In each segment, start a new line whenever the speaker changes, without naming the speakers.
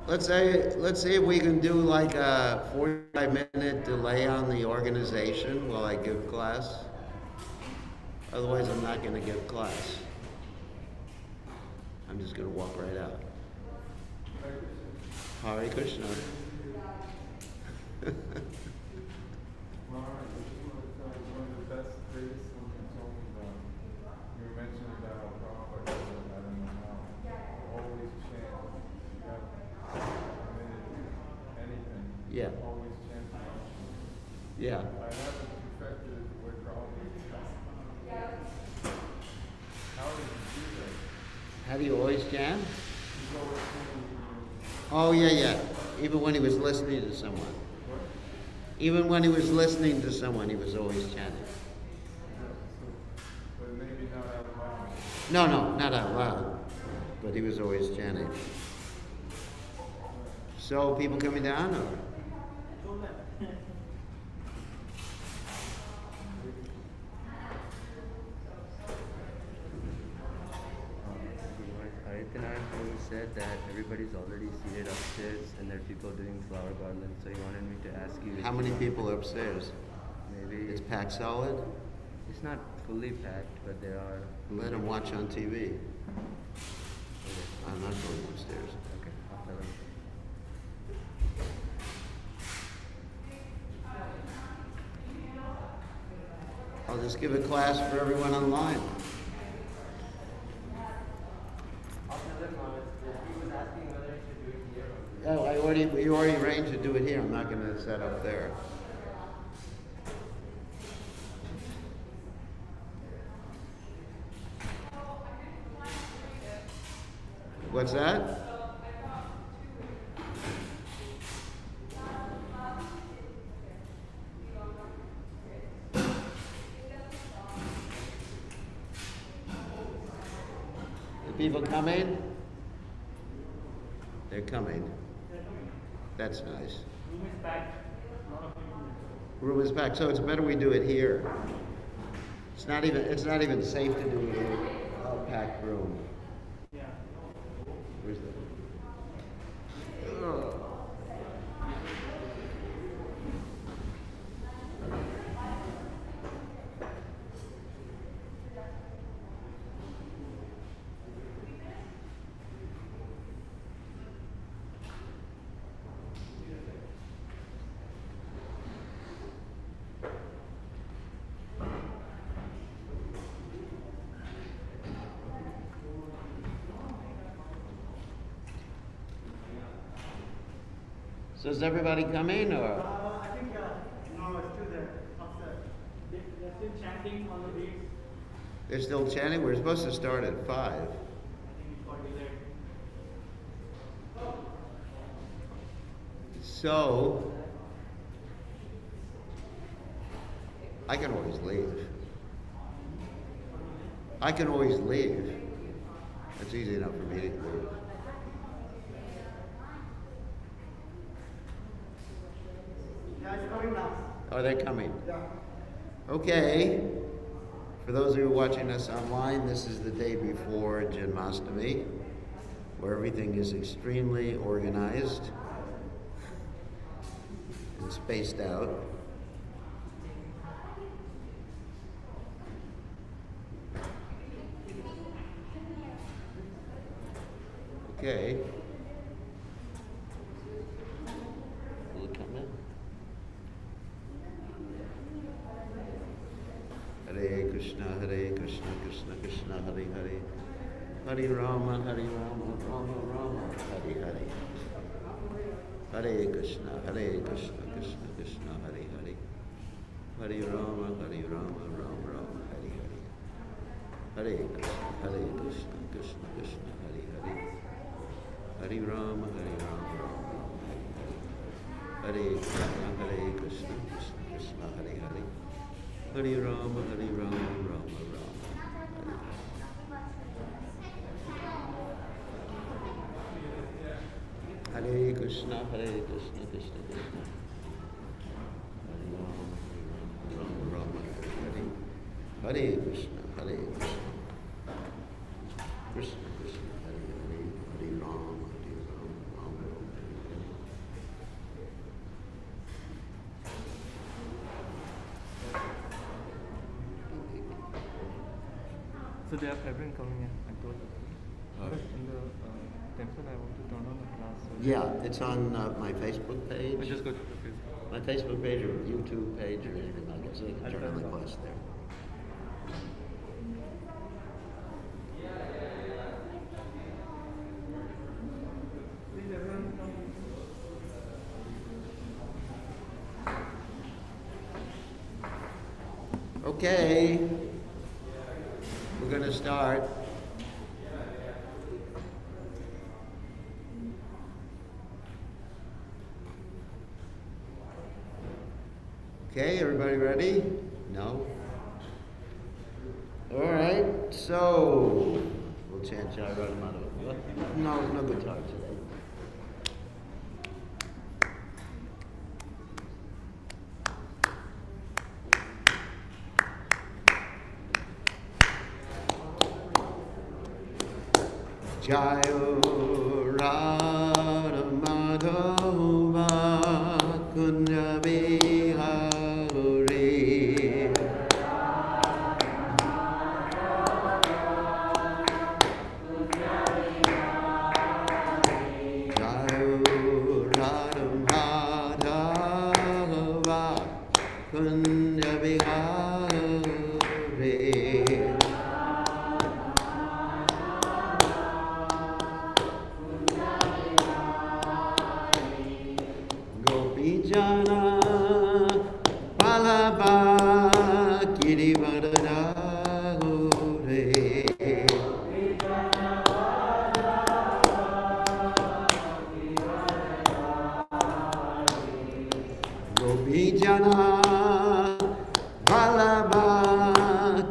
let's see if we can do like a 45-minute delay on the organization while I give class. Otherwise, I'm not going to give class. I'm just going to walk right out. Hare Krishna.
Maharaj, I just want to tell you one of the best, greatest things you told me about. You mentioned about Prabhupada, I don't know how, always chant. You got anything.
Yeah.
Always chant.
Yeah.
I haven't perfected it the way Prabhupada does. How did you do that?
How do you always jam?
He's always singing.
Oh, yeah, yeah. Even when he was listening to someone.
What?
Even when he was listening to someone, he was always chanting.
But maybe not out loud.
No, not out loud. But he was always chanting. So, people coming down? Or?
Adityanand said that everybody's already seated upstairs and there are people doing flower garlands, so he wanted me to ask you.
How many people are upstairs?
Maybe
It's packed solid?
it's not fully packed, but there are.
Let them watch on TV.
Okay,
I'm not going upstairs.
okay, I'll tell him.
I'll just give a class for everyone online.
I'll tell him he was asking whether he should do it here or
Oh, we already arranged to do it here. I'm not going to set up there. What's that? The people coming? They're coming. That's nice.
Room is packed.
Room is packed, so it's better we do it here. It's not even safe to do it in a packed room.
Yeah.
Where's the? Ugh. So is everybody coming or?
I think, no, it's still there, upstairs. They're still chanting on the beats.
They're still chanting? We're supposed to start at 5.
I think it got delayed.
So, I can always leave. I can always leave. It's easy enough for me to leave.
Yeah, it's coming now.
Are they coming?
Yeah.
Okay. For those of you watching us online, this is the day before Janmashtami, where everything is extremely organized and spaced out. Okay. Will it come in? Hare Krishna, Krishna Krishna, Hare Hare. Hare Rama, Rama Rama, Hare Hare. Hare Krishna, Krishna Krishna, Hare Hare. Hare Rama, Rama Rama, Hare Hare. Hare Krishna, Krishna Krishna, Hare Hare. Hare Rama, Rama Rama, Hare Hare. Hare Krishna, Krishna Krishna, Hare Hare. Hare Rama, Rama Rama, Hare Krishna, Krishna Krishna. Hare Rama, Rama Rama, Hare Krishna, Krishna. Krishna Krishna, Hare Hare. Hare Rama, Rama Rama,
So they have everyone coming in. I told them.
All right.
But in the temple, I want to turn on the class. So
Yeah, it's on my Facebook page.
I just go to the Facebook.
My Facebook page or YouTube page or anything like that, so they can
I'll
turn
turn
on the
it on.
class there.
Please everyone come.
Okay, we're going to start. Okay, everybody ready? No? All right, so we'll chant Jai Radhamada. No guitar today. Jayo Radha Madhava Kunya Bihari Jayo Radha Madhava Kunya Bihari Gopijana Palaba Kirivardhana Hore Gopijana Palaba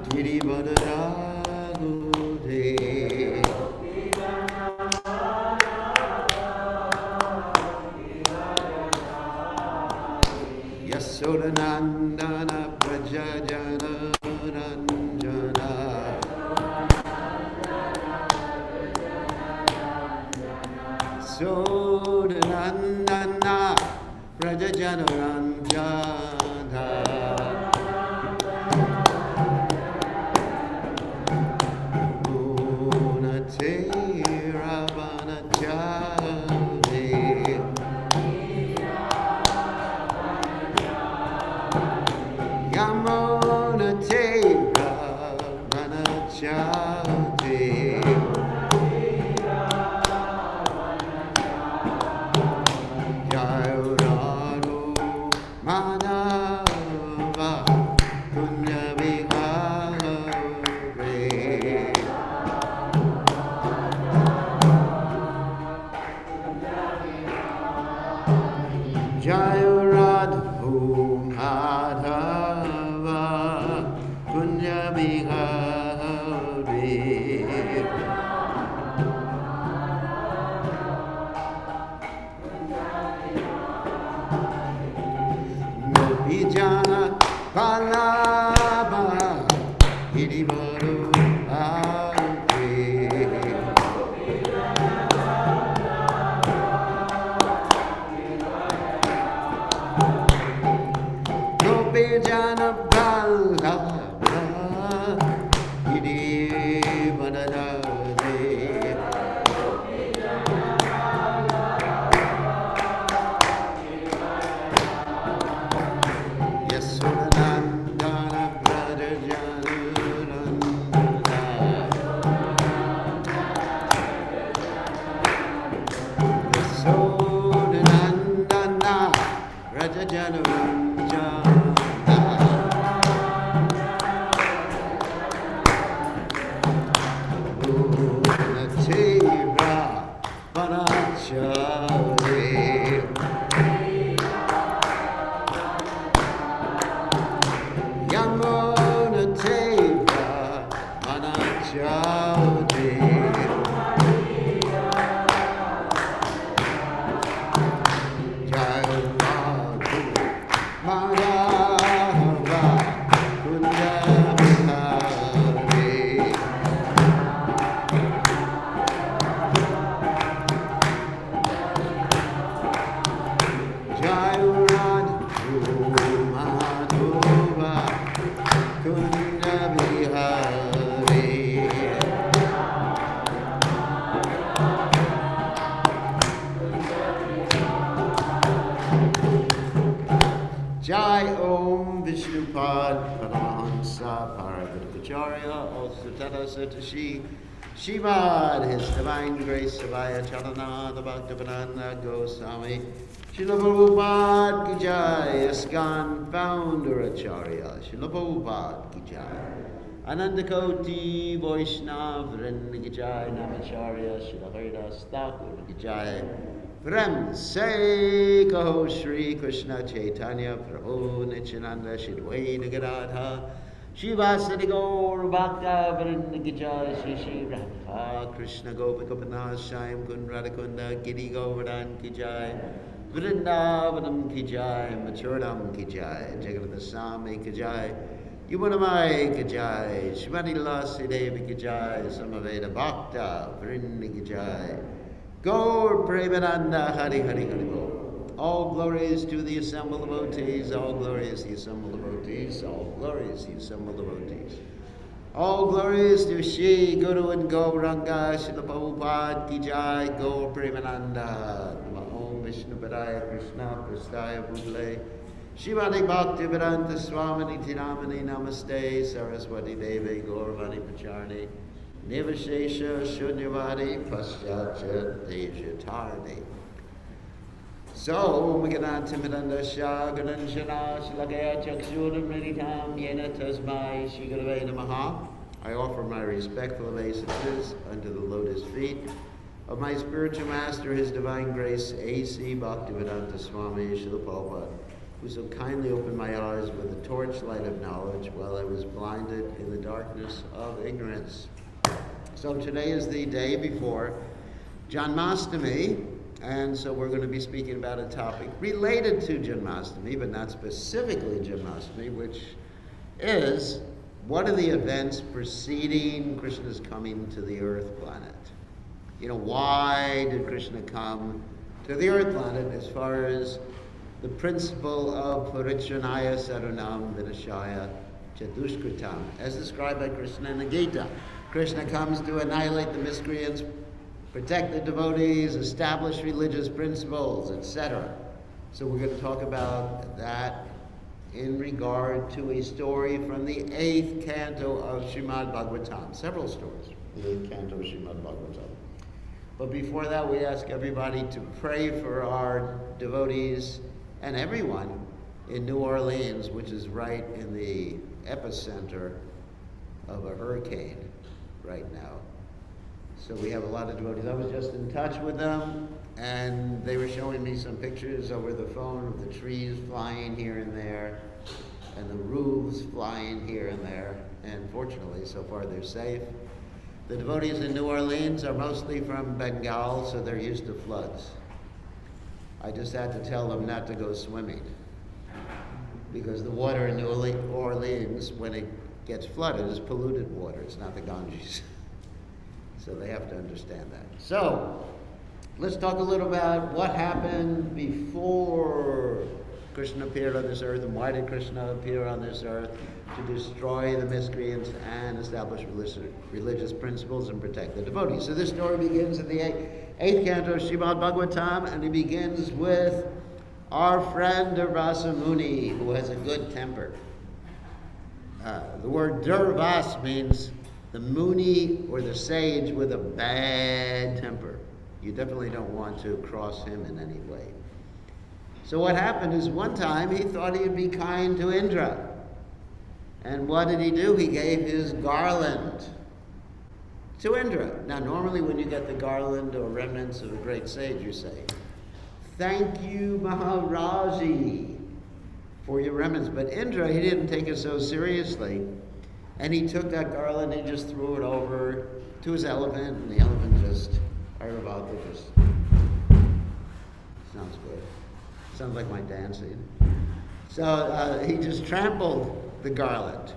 Kirivardhana Hore Yasodanandana Prajajana Ranjana Sodanandana Prajajana Ranjana Gunate Ravana Jale Yamona Tera Manachate Jayorano Manava Punya Vihare Jayoradhu Madhava Punya Vihare Gopijana Palava Hirivaru Ave Gopijana Palava Hirivaru Yasodanandana Prajajanandana Yasodanandana Rajajanandana Gunatera Panachare Yamona Teva Manachade Jayavadu Jai Om Vishnupad Paramahansa Paravrtacharya Osutara Satashi Shimad His Divine Grace Savaya Charana the Bhaktivedanta Goswami Srila Prabhupada Ki Jai ISKCON Founder Acharya Srila Prabhupada Ki Jai Ananda Koti Vaishnav Vrinda Ki Jai Namacharya Srila Haridas Thakur Ki Jai Prem Se Kaho Shri Krishna Chaitanya Prabhu Nityananda Shri Advaita Gadadha Shivasati Gaur Bhakta Vrinda Ki Jai Shri Shri Radha Krishna Gopika Panashayam Kund Radhakunda Giri Govardhan Ki Jai Vrindavanam Ki Jai Machuradam Ki Jai Jagannath Swami Ki Jai Yuvanamai Ki Jai Shrimati Lasi Devi Ki Jai Samaveda Bhakta Vrinda Ki Jai Gaur Premananda Hari Hari Hari Bol. All glories to the assembled devotees, all glories to the assembled devotees, all glories to the assembled devotees. All glories to Shri Guru and Gauranga, Srila Prabhupada Ki Jai, Gaur Premananda, Om Vishnu Padaya Krishna Prastaya Bhudle, Shivani Bhakti Vedanta Swamini Tinamani Namaste, Saraswati Devi Gauravani Pacharni, Nivashesha Shunyavadi Paschatya Dejatarni. So, Magadanta Shah Gadanshana Shlagaya Chaksuram Meditam Yena Tasmai Shigurave Namaha. I offer my respectful obeisances unto the lotus feet of my spiritual master, His Divine Grace, A.C. Bhaktivedanta Swami Srila Prabhupada, who so kindly opened my eyes with the torchlight of knowledge while I was blinded in the darkness of ignorance. So today is the day before Janmashtami, and so we're going to be speaking about a topic related to Janmashtami, but not specifically Janmashtami, which is, what are the events preceding Krishna's coming to the earth planet? You know, why did Krishna come to the earth planet as far as the principle of Parichanaya Sarunam Vinashaya Chatushkritam, as described by Krishna in the Gita. Krishna comes to annihilate the miscreants, protect the devotees, establish religious principles, etc. So we're going to talk about that in regard to a story from the 8th canto of Srimad Bhagavatam. Several stories, the 8th canto of Srimad Bhagavatam. But before that, we ask everybody to pray for our devotees and everyone in New Orleans, which is right in the epicenter of a hurricane right now. So we have a lot of devotees. I was just in touch with them, and they were showing me some pictures over the phone of the trees flying here and there, and the roofs flying here and there, and fortunately, so far they're safe. The devotees in New Orleans are mostly from Bengal, so they're used to floods. I just had to tell them not to go swimming, because the water in New Orleans, when it gets flooded, is polluted water. It's not the Ganges. So they have to understand that. So, let's talk a little about what happened before Krishna appeared on this earth, and why did Krishna appear on this earth? To destroy the miscreants and establish religious principles and protect the devotees. So this story begins in the 8th canto of Srimad Bhagavatam, and it begins with our friend Durvasa Muni, who has a good temper. The word Durvas means the Muni or the sage with a bad temper. You definitely don't want to cross him in any way. So what happened is, one time he thought he'd be kind to Indra. And what did he do? He gave his garland to Indra. Now, normally when you get the garland or remnants of a great sage, you say, "Thank you, Maharaji, for your remnants." But Indra, he didn't take it so seriously. And he took that garland and he just threw it over to his elephant, and the elephant just, Airavata just, sounds good. Sounds like my dancing. So he just trampled the garland.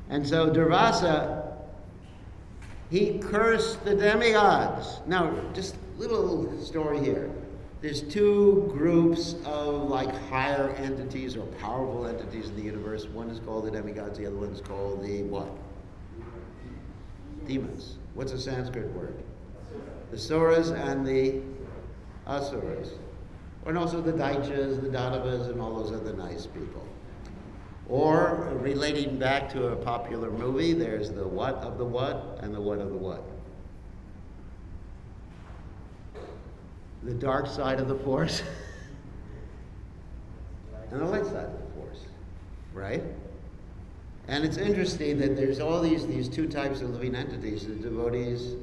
And so Durvasa, he cursed the demigods. Now, just a little story here. There's two groups of like higher entities or powerful entities in the universe. One is called the demigods, the other one is called the what? Demons. What's a Sanskrit word? The Suras and the Asuras. And also the Daichas, the Dadavas, and all those other nice people. Or, relating back to a popular movie, there's the what of the what and the what of the what. The dark side of the force and the light side of the force, right? And it's interesting that there's all these two types of living entities, the devotees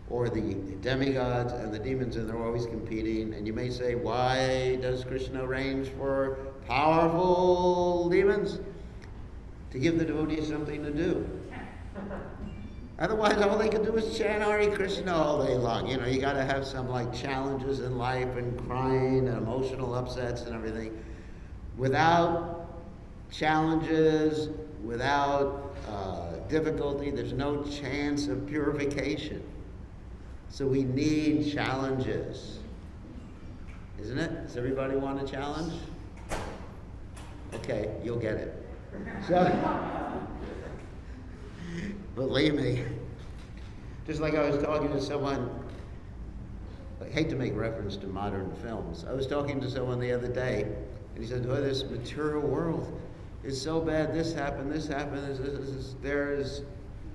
or the demigods and the demons, and they're always competing. And you may say, why does Krishna arrange for powerful demons? To give the devotees something to do. Otherwise, all they can do is chant Hare Krishna all day long. You know, you got to have some like challenges in life and crying and emotional upsets and everything. Without challenges, without difficulty, there's no chance of purification. So we need challenges. Isn't it? Does everybody want a challenge? Okay, you'll get it. So, believe me, just like I was talking to someone, I hate to make reference to modern films. I was talking to someone the other day, and he said, oh, this material world is so bad. This happened, there's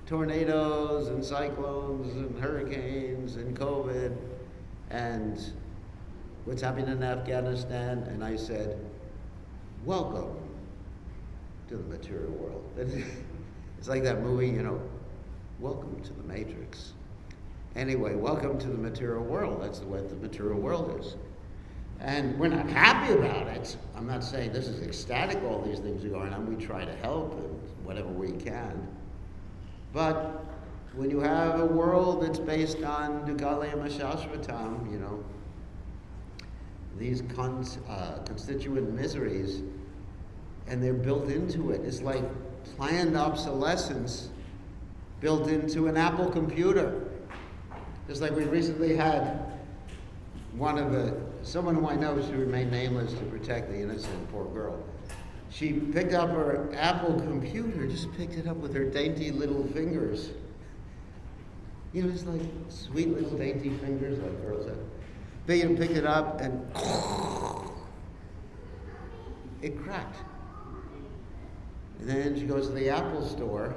tornadoes and cyclones and hurricanes and COVID and what's happening in Afghanistan. And I said, welcome to the material world. It's like that movie, you know, welcome to the Matrix. Anyway, welcome to the material world. That's what the material world is. And we're not happy about it. I'm not saying this is ecstatic, all these things are going on. We try to help and whatever we can. But when you have a world that's based on Dukkhalayam Shashvatam, you know, these constituent miseries, and they're built into it. It's like planned obsolescence built into an Apple computer. Just like we recently had someone who I know should remain nameless to protect the innocent poor girl. She picked up her Apple computer, just picked it up with her dainty little fingers. You know, it's like sweet little dainty fingers like girls have. They picked it up and it cracked. And then she goes to the Apple store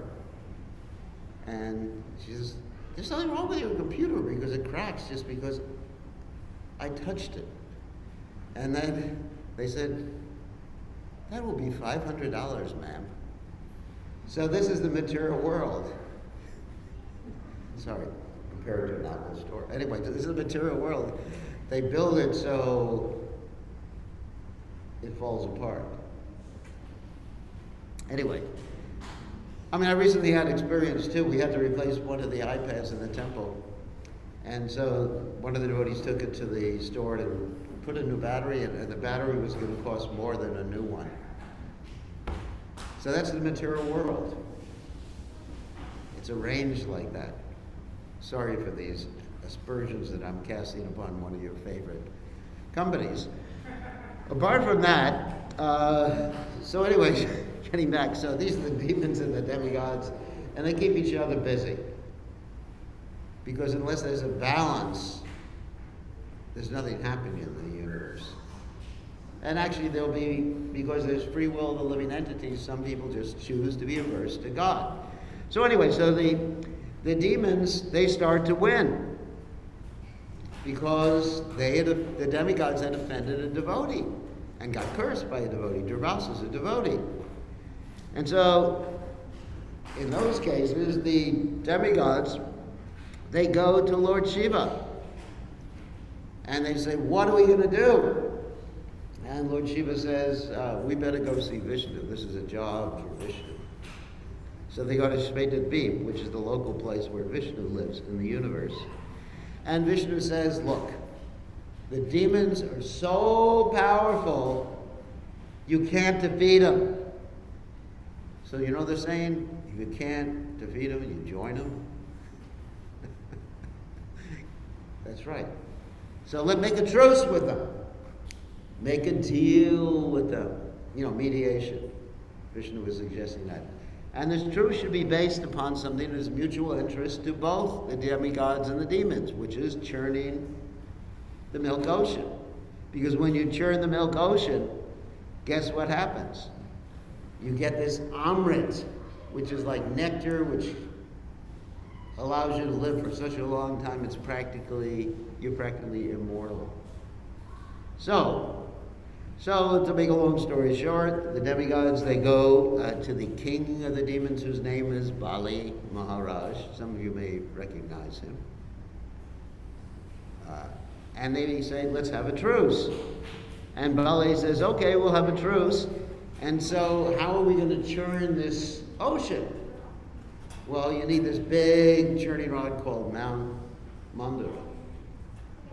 and she says, there's nothing wrong with your computer because it cracks just because I touched it. And then they said, that will be $500, ma'am. So this is the material world. Sorry, compared to an Apple store. Anyway, this is the material world. They build it so it falls apart. Anyway, I mean, I recently had experience too. We had to replace one of the iPads in the temple. And so one of the devotees took it to the store to put a new battery in, and the battery was going to cost more than a new one. So that's the material world. It's arranged like that. Sorry for these aspersions that I'm casting upon one of your favorite companies. Apart from that, so anyway, getting back, so these are the demons and the demigods, and they keep each other busy. Because unless there's a balance, there's nothing happening in the universe. And actually there'll be, because there's free will of the living entities, some people just choose to be averse to God. So anyway, so the demons, they start to win. Because the demigods had offended a devotee and got cursed by a devotee. Durvasa's a devotee. And so, in those cases, the demigods, they go to Lord Shiva. And they say, what are we going to do? And Lord Shiva says, we better go see Vishnu. This is a job for Vishnu. So they go to Shvetadvip, which is the local place where Vishnu lives in the universe. And Vishnu says, look, the demons are so powerful, you can't defeat them. So you know they're saying, if you can't defeat them, you join them. That's right. So let's make a truce with them. Make a deal with them. You know, mediation. Vishnu was suggesting that. And this truce should be based upon something that is mutual interest to both the demigods and the demons, which is churning the milk ocean. Because when you churn the milk ocean, guess what happens? You get this amrit, which is like nectar, which allows you to live for such a long time, you're practically immortal. So to make a long story short, the demigods, they go to the king of the demons, whose name is Bali Maharaj. Some of you may recognize him. And they say, let's have a truce. And Bali says, okay, we'll have a truce. And so how are we going to churn this ocean? Well, you need this big churning rod called Mount Mandara.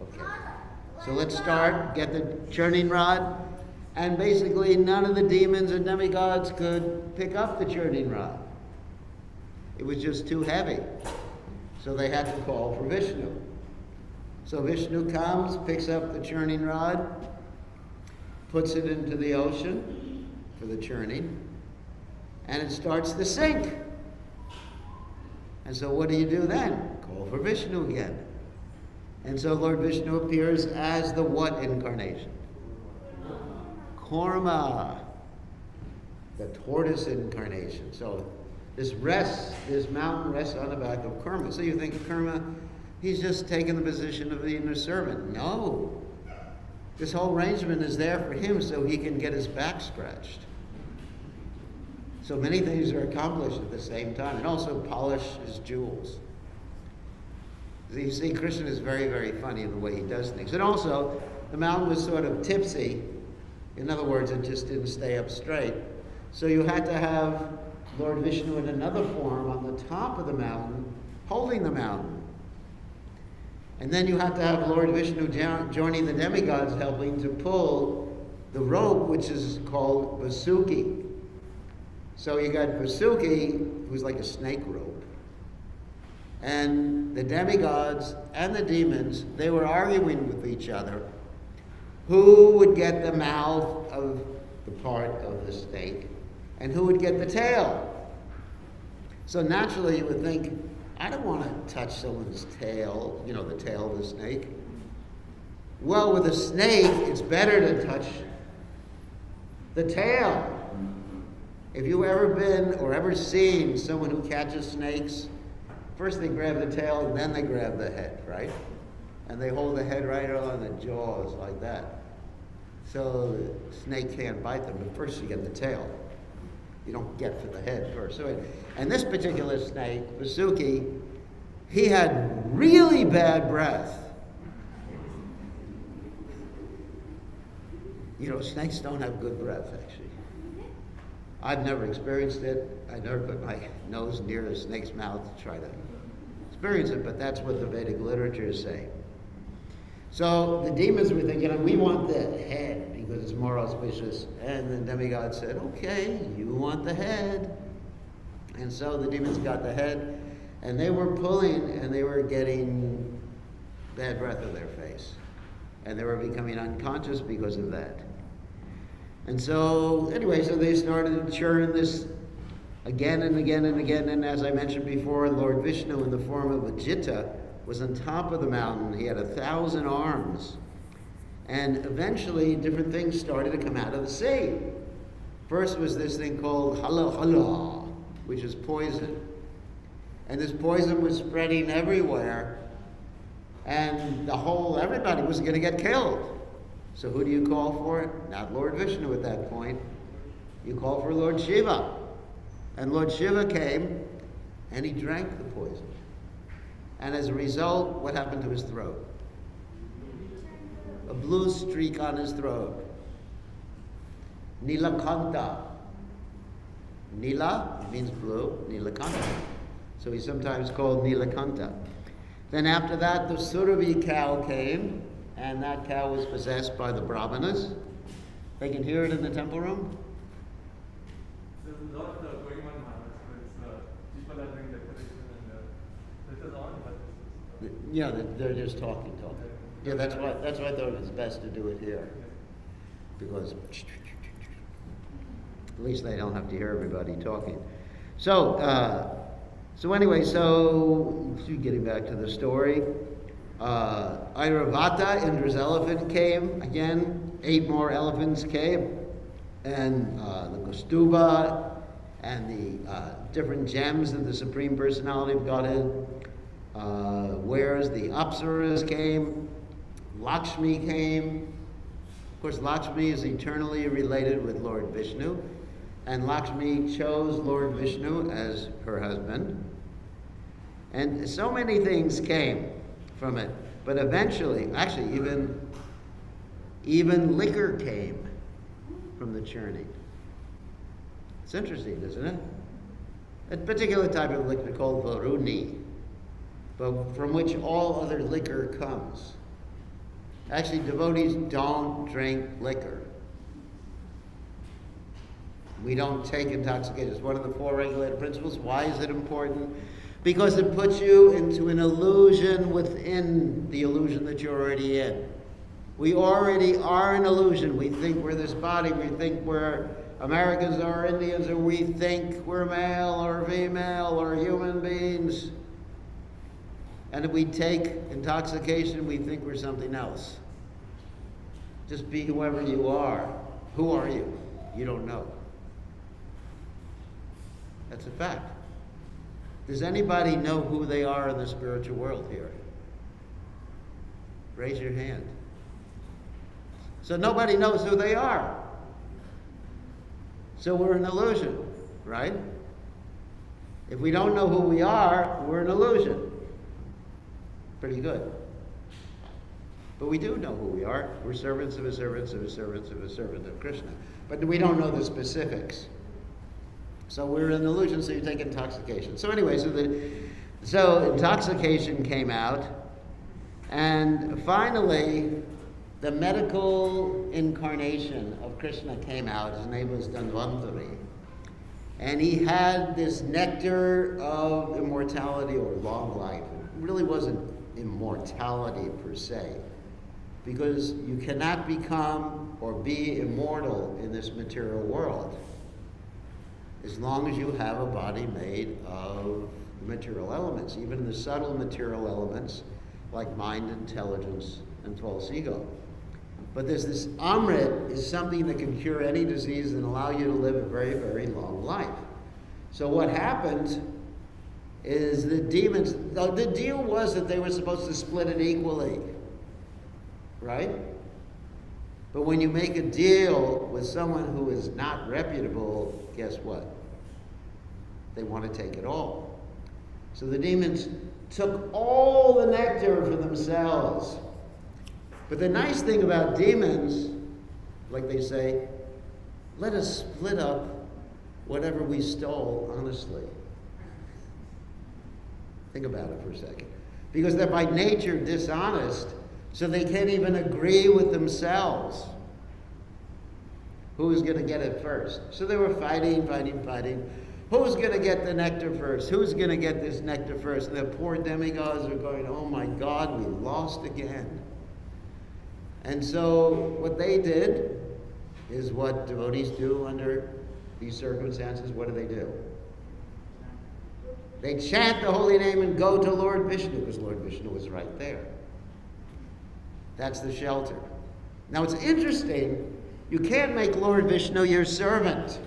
Okay. So let's start, get the churning rod. And basically none of the demons and demigods could pick up the churning rod. It was just too heavy. So they had to call for Vishnu. So Vishnu comes, picks up the churning rod, puts it into the ocean for the churning, and it starts to sink. And so what do you do then? Call for Vishnu again. And so Lord Vishnu appears as the what incarnation? Kurma, the tortoise incarnation. So this mountain rests on the back of Kurma. So you think of Kurma, he's just taking the position of the inner servant. No. This whole arrangement is there for him so he can get his back scratched. So many things are accomplished at the same time, and also polish his jewels. You see, Krishna is very, very funny in the way he does things. And also, the mountain was sort of tipsy. In other words, it just didn't stay up straight. So you had to have Lord Vishnu in another form on the top of the mountain, holding the mountain. And then you had to have Lord Vishnu joining the demigods, helping to pull the rope, which is called Vasuki. So you got Vasuki, who's like a snake rope. And the demigods and the demons, they were arguing with each other who would get the mouth of the part of the snake and who would get the tail. So naturally you would think, I don't want to touch someone's tail, the tail of the snake. Well, with a snake, it's better to touch the tail. If you've ever been or ever seen someone who catches snakes, first they grab the tail and then they grab the head, right? And they hold the head right on the jaws like that. So the snake can't bite them, but first you get the tail. You don't get for the head first. And this particular snake, Vasuki, he had really bad breath. Snakes don't have good breath, actually. I've never experienced it. I never put my nose near a snake's mouth to try to experience it, but that's what the Vedic literature is saying. So the demons were thinking, we want the head because it's more auspicious. And the demigod said, okay, you want the head. And so the demons got the head, and they were pulling, and they were getting bad breath in their face. And they were becoming unconscious because of that. And so, anyway, so they started to churn this again and again and again. And as I mentioned before, Lord Vishnu, in the form of Ajita, was on top of the mountain. He had 1,000 arms. And eventually, different things started to come out of the sea. First was this thing called hala hala, which is poison. And this poison was spreading everywhere. And everybody was going to get killed. So who do you call for it? Not Lord Vishnu at that point. You call for Lord Shiva. And Lord Shiva came, and he drank the poison. And as a result, what happened to his throat? A blue streak on his throat. Nilakanta. Nila means blue, Nilakanta. So he's sometimes called Nilakanta. Then after that, the Surabhi cow came, and that cow was possessed by the Brahmanas. They can hear it in the temple room.
There's a lot going on now. People are doing decoration and it is on, but
Yeah, they're just talking. Yeah, that's why I thought it's best to do it here, because at least they don't have to hear everybody talking. So anyway, getting back to the story. Airavata, Indra's elephant, came again. 8 more elephants came, and the Kaustubha and the different gems of the Supreme Personality of Godhead. Whereas the Apsaras came, Lakshmi came. Of course, Lakshmi is eternally related with Lord Vishnu, and Lakshmi chose Lord Vishnu as her husband. And so many things came from it. But eventually, actually, even liquor came from the churning. It's interesting, isn't it? A particular type of liquor called Varuni, but from which all other liquor comes. Actually, devotees don't drink liquor. We don't take intoxication. It's one of the 4 regulated principles. Why is it important? Because it puts you into an illusion within the illusion that you're already in. We already are an illusion. We think we're this body. We think we're Americans or Indians, or we think we're male or female or human beings. And if we take intoxication, we think we're something else. Just be whoever you are. Who are you? You don't know. That's a fact. Does anybody know who they are in the spiritual world here? Raise your hand. So nobody knows who they are. So we're an illusion, right? If we don't know who we are, we're an illusion. Pretty good. But we do know who we are. We're servants of a servant of a servant of a servant of Krishna. But we don't know the specifics. So we're an illusion, so you take intoxication. So anyway, so intoxication came out, and finally, the medical incarnation of Krishna came out. His name was Dhanvantari. And he had this nectar of immortality or long life. It really wasn't immortality per se, because you cannot become or be immortal in this material world as long as you have a body made of material elements, even the subtle material elements like mind, intelligence, and false ego. But there's this Amrit is something that can cure any disease and allow you to live a very, very long life. So what happened is the demons, the deal was that they were supposed to split it equally, right? But when you make a deal with someone who is not reputable, guess what? They want to take it all. So the demons took all the nectar for themselves. But the nice thing about demons, like they say, let us split up whatever we stole honestly. Think about it for a second. Because they're by nature dishonest, so they can't even agree with themselves who's going to get it first. So they were fighting. Who's going to get the nectar first? Who's going to get this nectar first? And the poor demigods are going, oh my God, we lost again. And so what they did is what devotees do under these circumstances. What do? They chant the holy name and go to Lord Vishnu, because Lord Vishnu was right there. That's the shelter. Now it's interesting, you can't make Lord Vishnu your servant.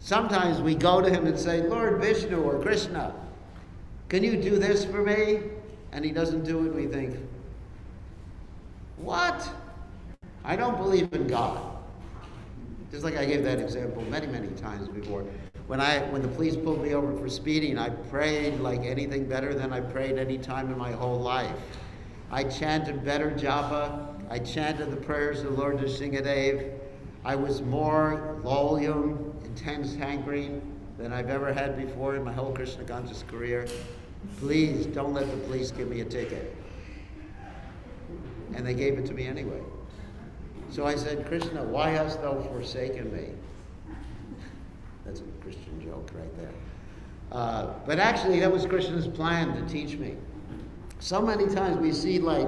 Sometimes we go to him and say, Lord Vishnu or Krishna, can you do this for me? And he doesn't do it, we think, what? I don't believe in God. Just like I gave that example many, many times before. When the police pulled me over for speeding, I prayed like anything better than I prayed any time in my whole life. I chanted better japa. I chanted the prayers of the Lord Nrsingadev. I was more volume, intense hankering than I've ever had before in my whole Krishna conscious career. Please don't let the police give me a ticket. And they gave it to me anyway. So I said, Krishna, why hast thou forsaken me? That's a Christian joke right there. But actually, that was Krishna's plan to teach me. So many times we see like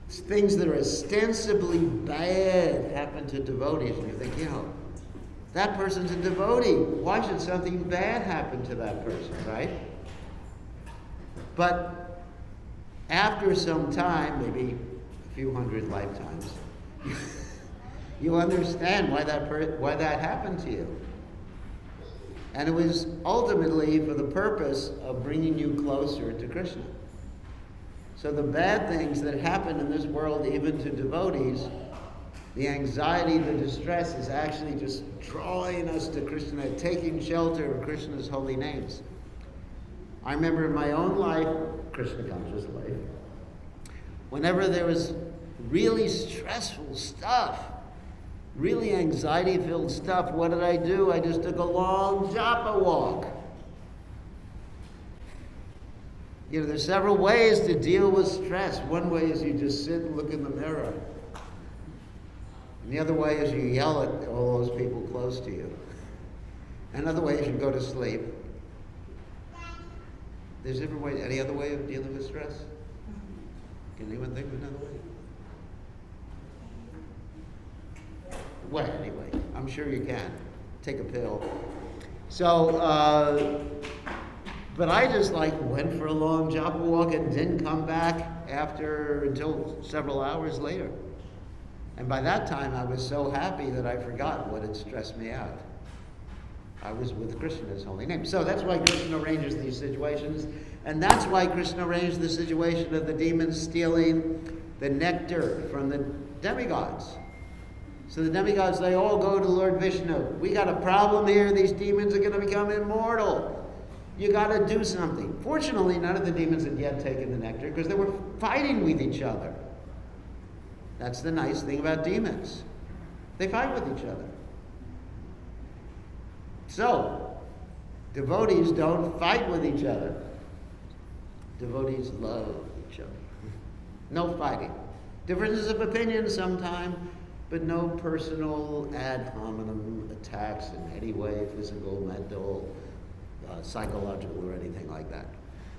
things that are ostensibly bad happen to devotees, and you think, that person's a devotee. Why should something bad happen to that person, right? But after some time, maybe a few hundred lifetimes, you understand why that happened to you. And it was ultimately for the purpose of bringing you closer to Krishna. So the bad things that happen in this world, even to devotees, the anxiety, the distress, is actually just drawing us to Krishna, taking shelter of Krishna's holy names. I remember in my own life, Krishna conscious life, whenever there was really stressful stuff, really anxiety-filled stuff, what did I do? I just took a long japa walk. You know, there's several ways to deal with stress. One way is you just sit and look in the mirror. And the other way is you yell at all those people close to you. Another way is you go to sleep. There's different ways. Any other way of dealing with stress? Can anyone think of another way? Well, anyway, I'm sure you can. Take a pill. So, but I just went for a long japa walk and didn't come back until several hours later. And by that time, I was so happy that I forgot what had stressed me out. I was with Krishna's holy name. So that's why Krishna arranges these situations. And that's why Krishna arranged the situation of the demons stealing the nectar from the demigods. So the demigods, they all go to Lord Vishnu. We got a problem here. These demons are going to become immortal. You got to do something. Fortunately, none of the demons had yet taken the nectar because they were fighting with each other. That's the nice thing about demons. They fight with each other. So, devotees don't fight with each other. Devotees love each other. No fighting. Differences of opinion sometimes, but no personal ad hominem attacks in any way, physical, mental, psychological, or anything like that.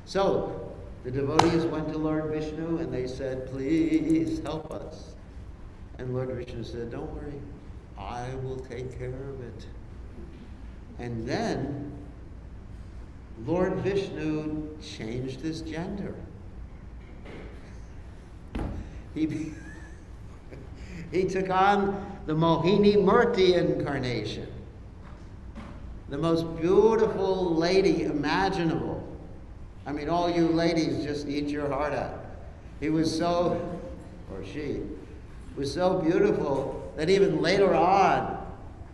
So, the devotees went to Lord Vishnu and they said, please help us. And Lord Vishnu said, don't worry, I will take care of it. And then Lord Vishnu changed his gender. He took on the Mohini Murti incarnation, the most beautiful lady imaginable. I mean, all you ladies just eat your heart out. He was so, or she, was so beautiful that even later on,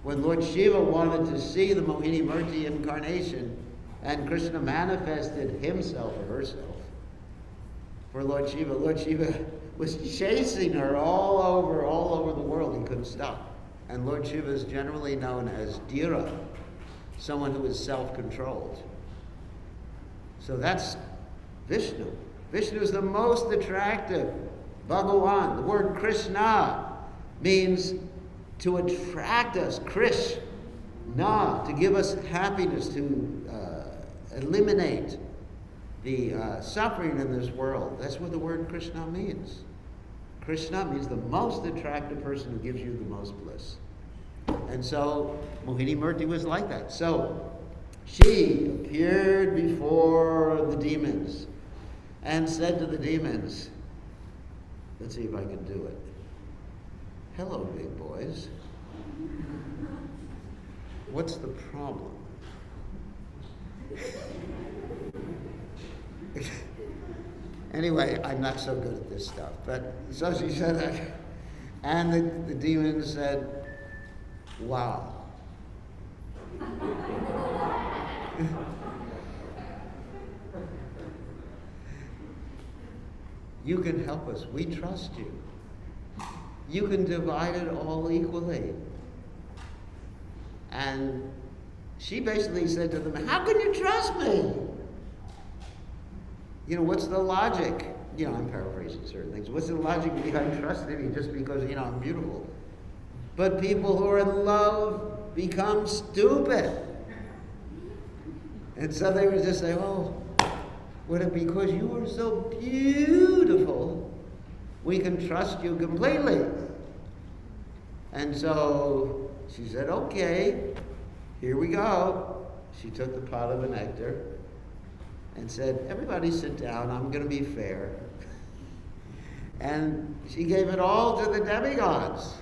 when Lord Shiva wanted to see the Mohini Murti incarnation, and Krishna manifested himself or herself for Lord Shiva was chasing her all over the world. He couldn't stop. And Lord Shiva is generally known as Dhira, someone who is self-controlled. So that's Vishnu. Vishnu is the most attractive. Bhagawan, the word Krishna, means to attract us, Krishna, to give us happiness, to eliminate the suffering in this world. That's what the word Krishna means. Krishna means the most attractive person who gives you the most bliss. And so Mohini Murti was like that. So she appeared before the demons and said to the demons, let's see if I can do it. Hello, big boys. What's the problem? Anyway, I'm not so good at this stuff. But so she said that. And the demon said, wow. You can help us. We trust you. You can divide it all equally. And she basically said to them, how can you trust me? You know, what's the logic? You know, I'm paraphrasing certain things. What's the logic behind trusting me just because, you know, I'm beautiful? But people who are in love become stupid. And so they would just say, oh, because you are so beautiful, we can trust you completely. And so she said, okay, here we go. She took the pot of the nectar and said, everybody sit down, I'm going to be fair. And she gave it all to the demigods.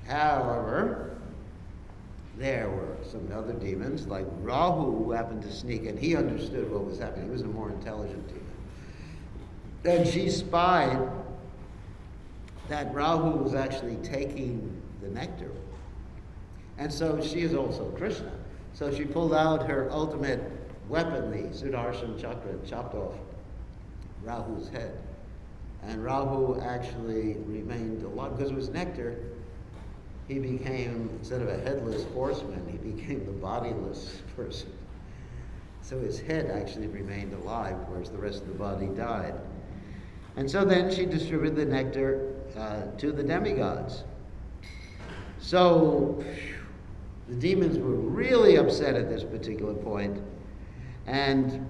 However, there were some other demons, like Rahu, who happened to sneak in. He understood what was happening. He was a more intelligent demon. And she spied that Rahu was actually taking the nectar. And so she is also Krishna. So she pulled out her ultimate weapon, the Sudarshan Chakra, and chopped off Rahu's head. And Rahu actually remained alive. Because it was nectar, he became, instead of a headless horseman, he became the bodiless person. So his head actually remained alive, whereas the rest of the body died. And so then she distributed the nectar to the demigods. So the demons were really upset at this particular point, and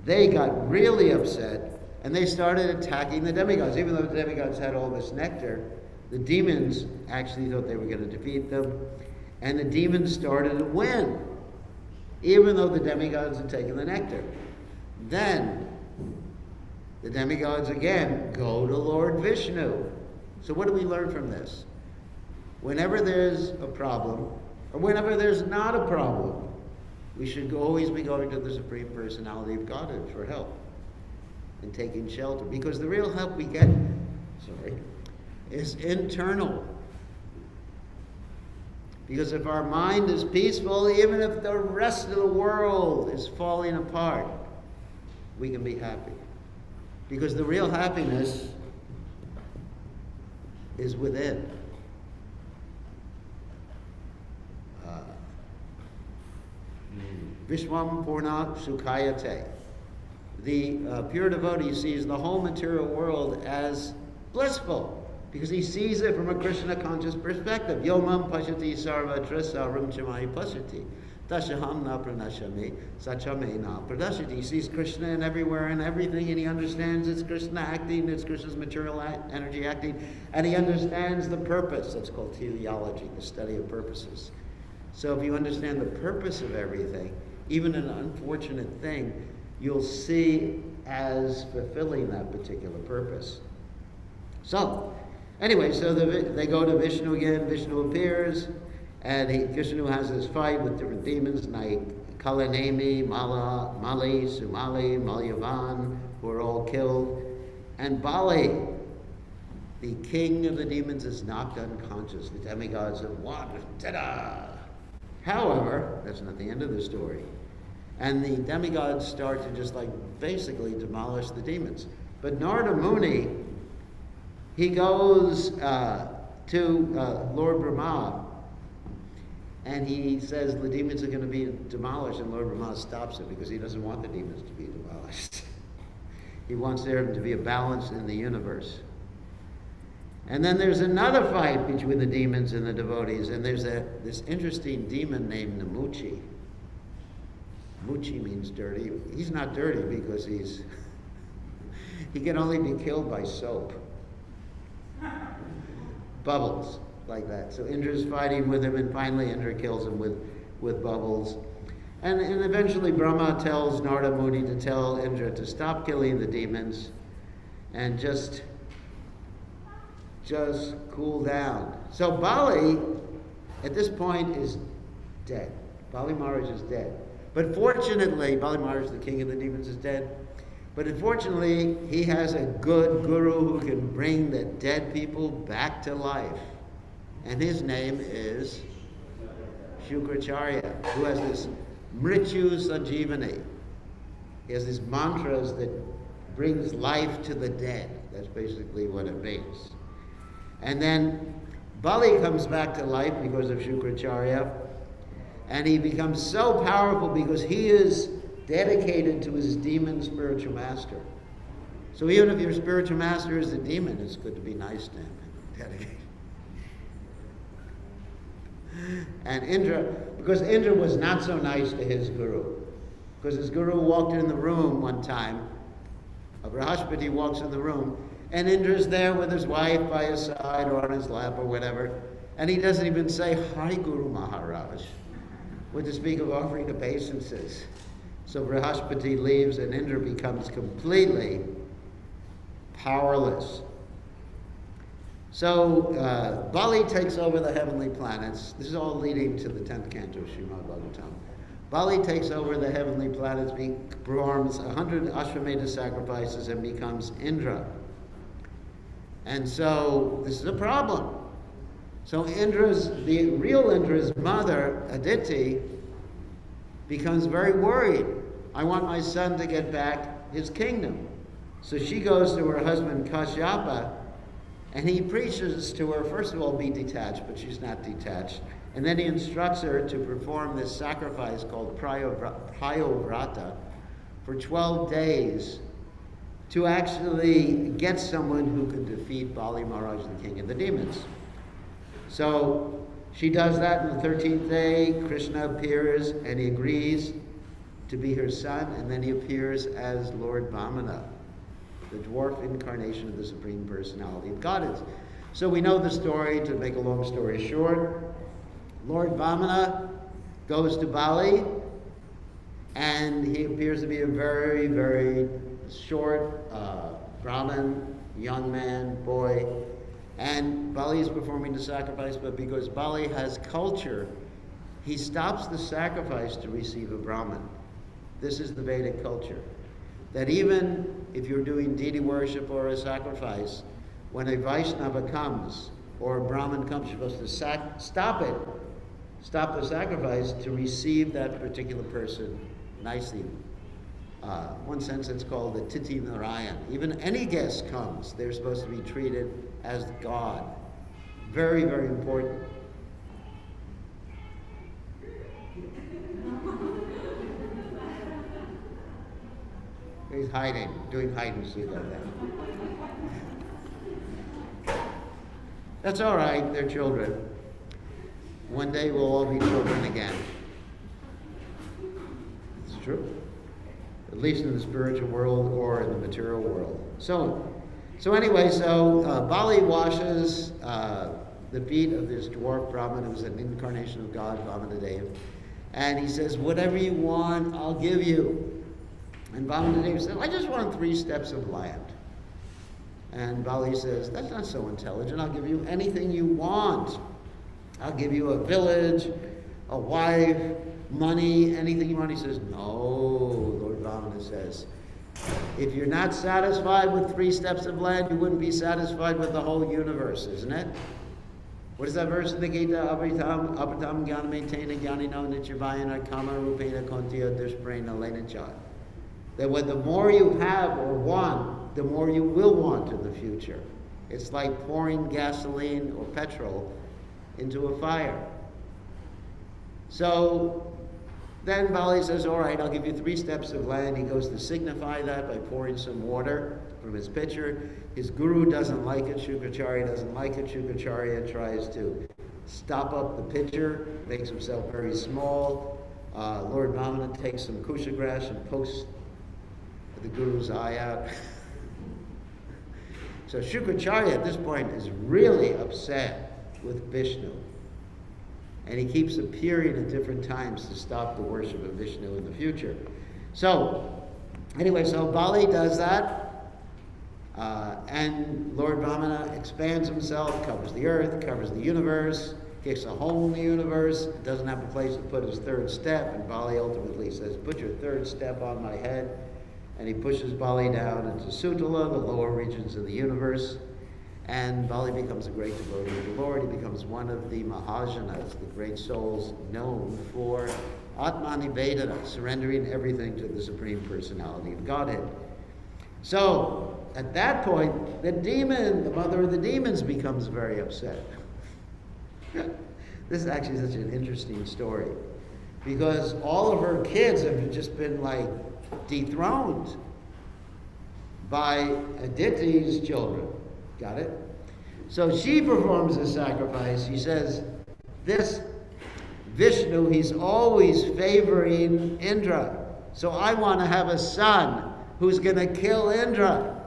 they got really upset, and they started attacking the demigods. Even though the demigods had all this nectar, the demons actually thought they were going to defeat them, and the demons started to win, even though the demigods had taken the nectar. Then the demigods again go to Lord Vishnu. So what do we learn from this? Whenever there's a problem, or whenever there's not a problem, we should always be going to the Supreme Personality of Godhead for help and taking shelter. Because the real help we get, is internal. Because if our mind is peaceful, even if the rest of the world is falling apart, we can be happy. Because the real happiness is within. Vishwam Purna Sukhayate. The pure devotee sees the whole material world as blissful, because he sees it from a Krishna conscious perspective. Yomam pashati sarva trisaram chamai pashati. Dashaham na pranashami sachame na pradashati. He sees Krishna in everywhere and everything, and he understands it's Krishna acting, it's Krishna's material energy acting, and he understands the purpose. That's called teleology, the study of purposes. So if you understand the purpose of everything, even an unfortunate thing, you'll see as fulfilling that particular purpose. So, anyway, so they go to Vishnu again. Vishnu appears, and Vishnu has this fight with different demons like Kalanemi, Mali, Sumali, Malyavan, who are all killed. And Bali, the king of the demons, is knocked unconscious. The demigods have won. Ta-da! However, that's not the end of the story. And the demigods start to just basically demolish the demons. But Narada Muni, he goes to Lord Brahma, and he says the demons are going to be demolished, and Lord Brahma stops it because he doesn't want the demons to be demolished. He wants there to be a balance in the universe. And then there's another fight between the demons and the devotees, and there's this interesting demon named Namuchi. Muchi means dirty. He's not dirty because he can only be killed by soap. Bubbles, like that. So Indra's fighting with him, and finally Indra kills him with bubbles. And eventually Brahma tells Narada Muni to tell Indra to stop killing the demons and just cool down. So Bali, at this point, is dead. Bali Maharaj is dead. But fortunately, Bali Maharaj, the king of the demons, is dead. But unfortunately, he has a good guru who can bring the dead people back to life. And his name is Shukracharya, who has this Mrityu Sanjeevani. He has these mantras that brings life to the dead. That's basically what it means. And then Bali comes back to life because of Shukracharya, and he becomes so powerful because he is dedicated to his demon spiritual master. So even if your spiritual master is a demon, it's good to be nice to him and dedicated. And Indra, because Indra was not so nice to his guru, because his guru walked in the room one time, Brihaspati walks in the room, and Indra's there with his wife by his side or on his lap or whatever, and he doesn't even say, "Hi, Guru Maharaj," with to speak of offering obeisances. So Brihaspati leaves, and Indra becomes completely powerless. So Bali takes over the heavenly planets. This is all leading to the 10th canto of Srimad Bhagavatam. Bali takes over the heavenly planets, performs 100 Ashwamedha sacrifices, and becomes Indra. And so this is a problem. So the real Indra's mother, Aditi, becomes very worried. I want my son to get back his kingdom. So she goes to her husband Kashyapa, and he preaches to her, first of all, be detached, but she's not detached. And then he instructs her to perform this sacrifice called Prayovrata for 12 days to actually get someone who could defeat Bali Maharaj, the king of the demons. So she does that, and the 13th day, Krishna appears, and he agrees to be her son, and then he appears as Lord Vamana, the dwarf incarnation of the Supreme Personality of Godhead. So we know the story. To make a long story short, Lord Vamana goes to Bali, and he appears to be a very, very short Brahmin, young man, boy. And Bali is performing the sacrifice, but because Bali has culture, he stops the sacrifice to receive a Brahmin. This is the Vedic culture. That even if you're doing deity worship or a sacrifice, when a Vaishnava comes or a Brahmin comes, you're supposed to stop the sacrifice to receive that particular person nicely. One sense it's called the Titi Narayan. Even any guest comes, they're supposed to be treated as God. Very, very important. He's hiding, doing hide and seek like that. That's all right, they're children. One day we'll all be children again. It's true. At least in the spiritual world or in the material world. So anyway, Bali washes the feet of this dwarf Brahmin, who's an incarnation of God, Vamanadeva. And he says, whatever you want, I'll give you. And Vamanadeva said, I just want 3 steps of land. And Bali says, that's not so intelligent. I'll give you anything you want. I'll give you a village, a wife, money, anything you want. He says, no, Lord Vamana says, if you're not satisfied with 3 steps of land, you wouldn't be satisfied with the whole universe, isn't it? What is that verse in the Gita? Abritam jnanametena jnanino nityavayana kama rupena kontiya dushprena lenacha. That when the more you have or want, the more you will want in the future. It's like pouring gasoline or petrol into a fire. So then Bali says, all right, I'll give you 3 steps of land. He goes to signify that by pouring some water from his pitcher. His guru doesn't like it. Shukracharya doesn't like it. Shukracharya tries to stop up the pitcher, makes himself very small. Lord Vamana takes some kusha grass and pokes the guru's eye out. So Shukracharya at this point is really upset with Vishnu. And he keeps appearing at different times to stop the worship of Vishnu in the future. So, anyway, Bali does that. And Lord Vamana expands himself, covers the earth, covers the universe, gets a hole in the universe, doesn't have a place to put his 3rd step. And Bali ultimately says, put your 3rd step on my head. And he pushes Bali down into Sutala, the lower regions of the universe. And Bali becomes a great devotee of the Lord. He becomes one of the Mahajanas, the great souls known for Atmanivedana, surrendering everything to the Supreme Personality of Godhead. So, at that point, the demon, the mother of the demons, becomes very upset. This is actually such an interesting story, because all of her kids have just been dethroned by Aditi's children. Got it? So she performs a sacrifice. She says, this Vishnu, he's always favoring Indra. So I want to have a son who's going to kill Indra.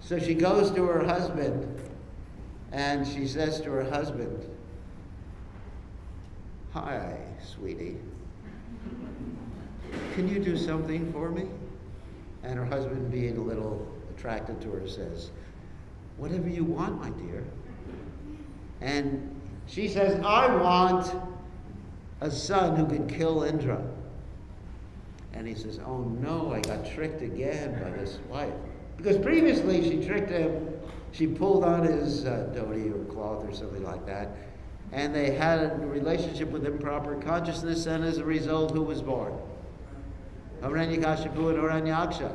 So she goes to her husband and she says to her husband, hi, sweetie. Can you do something for me? And her husband, being a little attracted to her, says, "Whatever you want, my dear." And she says, "I want a son who can kill Indra." And he says, "Oh no, I got tricked again by this wife." Because previously she tricked him, she pulled on his dhoti or cloth or something like that, and they had a relationship with improper consciousness, and as a result, who was born? Hiranyakashipu and Hiranyaksha.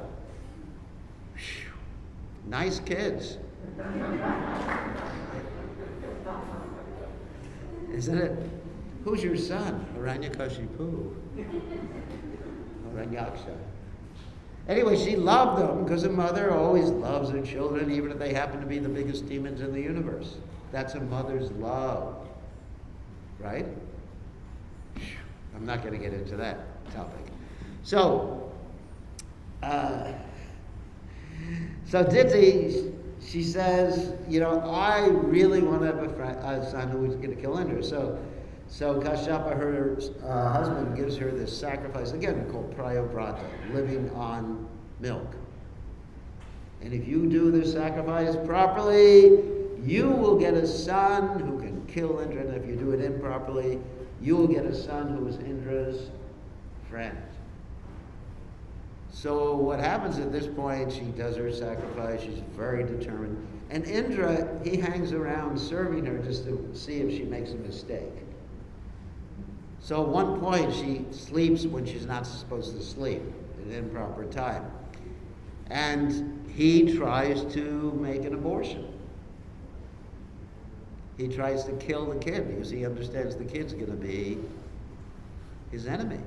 Phew. Nice kids. Isn't it? Who's your son? Hiranyakashipu. Hiranyaksha. Anyway, she loved them because a mother always loves her children, even if they happen to be the biggest demons in the universe. That's a mother's love. Right? I'm not going to get into that topic. So Diti, she says, I really want to have a son who is going to kill Indra. So Kashyapa, her husband, gives her this sacrifice, again called prayovrata, living on milk. And if you do the sacrifice properly, you will get a son who can kill Indra. And if you do it improperly, you will get a son who is Indra's friend. So what happens at this point, she does her sacrifice, she's very determined. And Indra, he hangs around serving her just to see if she makes a mistake. So at one point, she sleeps when she's not supposed to sleep, at an improper time. And he tries to make an abortion. He tries to kill the kid because he understands the kid's going to be his enemy.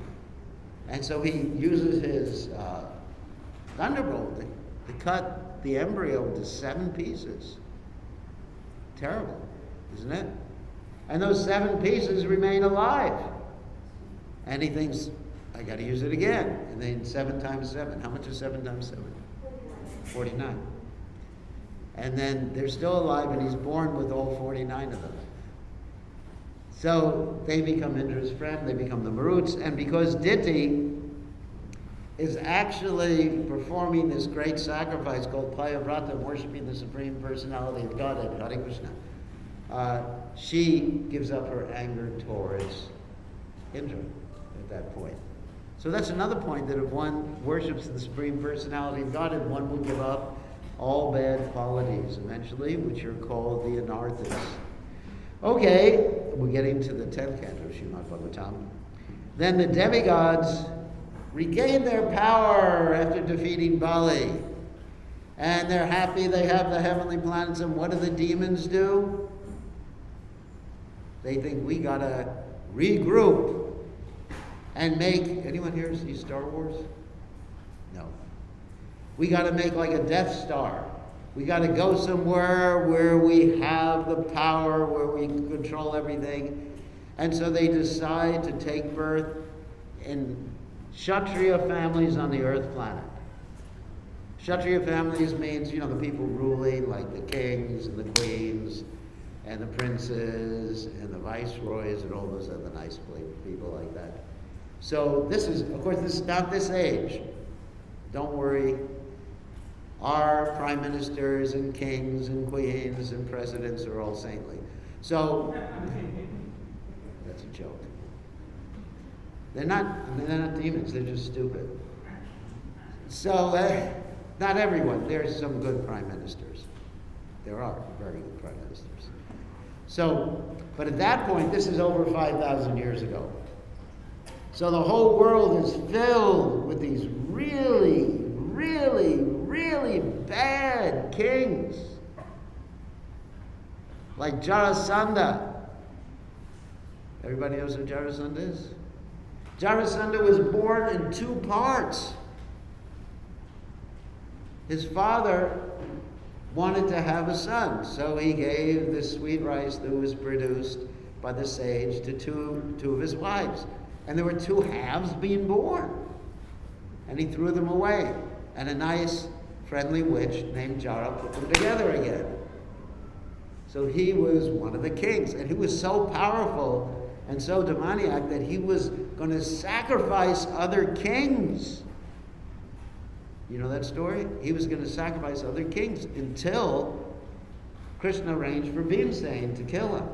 And so he uses his thunderbolt to cut the embryo into 7 pieces. Terrible, isn't it? And those 7 pieces remain alive. And he thinks, I got to use it again. And then 7 times 7. How much is 7 times 7? 49. And then they're still alive, and he's born with all 49 of them. So they become Indra's friend, they become the Maruts, and because Diti is actually performing this great sacrifice called Prayovrata, worshiping the Supreme Personality of Godhead, Hare Krishna, she gives up her anger towards Indra at that point. So that's another point, that if one worships the Supreme Personality of Godhead, one will give up all bad qualities eventually, which are called the anarthas. Okay, we're getting to the 10th canto, Srimad Bhagavatam. Then the demigods regain their power after defeating Bali. And they're happy, they have the heavenly planets, and what do the demons do? They think we gotta regroup and make, anyone here see Star Wars? No. We got to make like a Death Star. We got to go somewhere where we have the power, where we can control everything. And so they decide to take birth in Kshatriya families on the earth planet. Kshatriya families means, the people ruling, like the kings and the queens and the princes and the viceroys and all those other nice people like that. So this is, of course, this is not this age. Don't worry. Our prime ministers and kings and queens and presidents are all saintly. So, that's a joke. They're not demons, they're just stupid. So, not everyone. There's some good prime ministers. There are very good prime ministers. So, but at that point, this is over 5,000 years ago. So the whole world is filled with these really, really, really bad kings. Like Jarasandha. Everybody knows who Jarasandha is? Jarasandha was born in 2 parts. His father wanted to have a son, so he gave the sweet rice that was produced by the sage to two of his wives. And there were 2 halves being born. And he threw them away. And a nice, friendly witch named Jara put them together again. So he was one of the kings. And he was so powerful and so demoniac that he was going to sacrifice other kings. You know that story? He was going to sacrifice other kings until Krishna arranged for Bhimsen to kill him.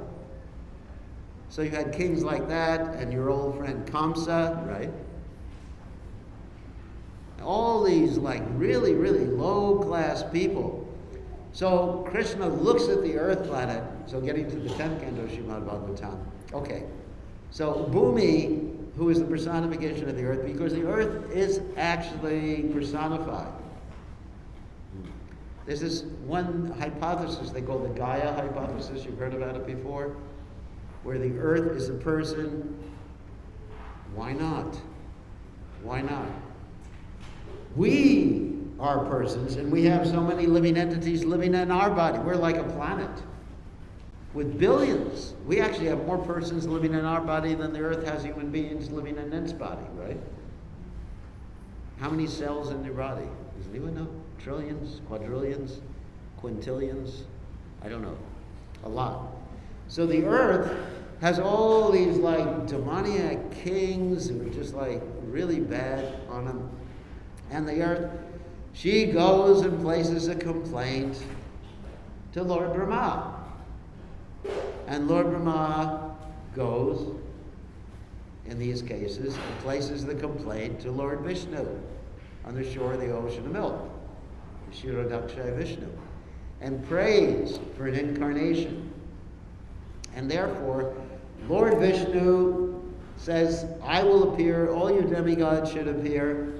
So you had kings like that, and your old friend Kamsa, right? All these like really, really low-class people. So Krishna looks at the earth planet, so getting to the 10th canto, Srimad Bhagavatam. Okay, so Bhumi, who is the personification of the earth, because the earth is actually personified. There's this one hypothesis they call the Gaia hypothesis, you've heard about it before, where the earth is a person. Why not? Why not? We are persons, and we have so many living entities living in our body. We're like a planet with billions. We actually have more persons living in our body than the earth has human beings living in its body, right? How many cells in your body? Does anyone know? Trillions, quadrillions, quintillions? I don't know. A lot. So the earth has all these like demoniac kings who are just like really bad on them. And the earth, she goes and places a complaint to Lord Brahma. And Lord Brahma goes, in these cases, and places the complaint to Lord Vishnu on the shore of the ocean of milk, Kshirodakshay Vishnu, and prays for an incarnation. And therefore, Lord Vishnu says, I will appear, all you demigods should appear,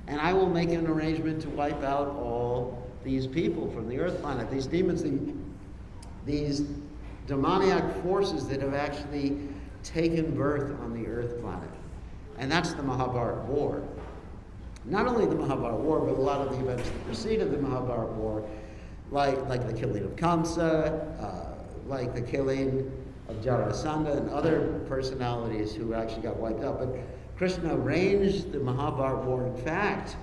and I will make an arrangement to wipe out all these people from the earth planet, these demons, these demoniac forces that have actually taken birth on the earth planet. And that's the Mahabharata War. Not only the Mahabharata War, but a lot of the events that preceded the Mahabharata War, like the killing of Kamsa, like the killing of Jarasandha and other personalities who actually got wiped out. But Krishna arranged the Mahabharata War. In fact,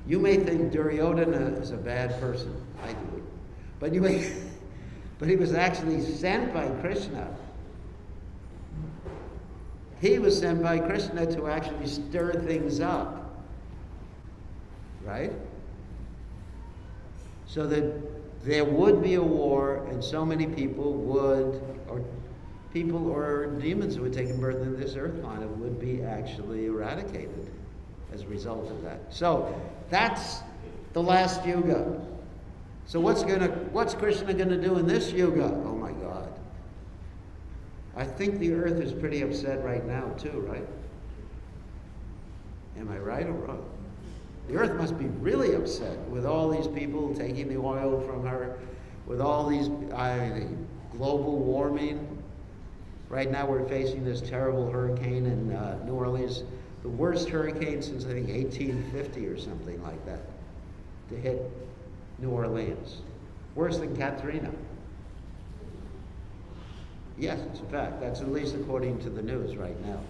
you may think Duryodhana is a bad person. I do. But he was actually sent by Krishna. He was sent by Krishna to actually stir things up. Right? So that there would be a war, and so many people or demons who had taken birth in this earth planet would be actually eradicated as a result of that. So that's the last yuga. So what's Krishna gonna do in this yuga? Oh my God. I think the earth is pretty upset right now too, right? Am I right or wrong? The earth must be really upset with all these people taking the oil from her, with all these global warming. Right now we're facing this terrible hurricane in New Orleans, the worst hurricane since I think 1850 or something like that, to hit New Orleans. Worse than Katrina. Yes, it's a fact. That's at least according to the news right now.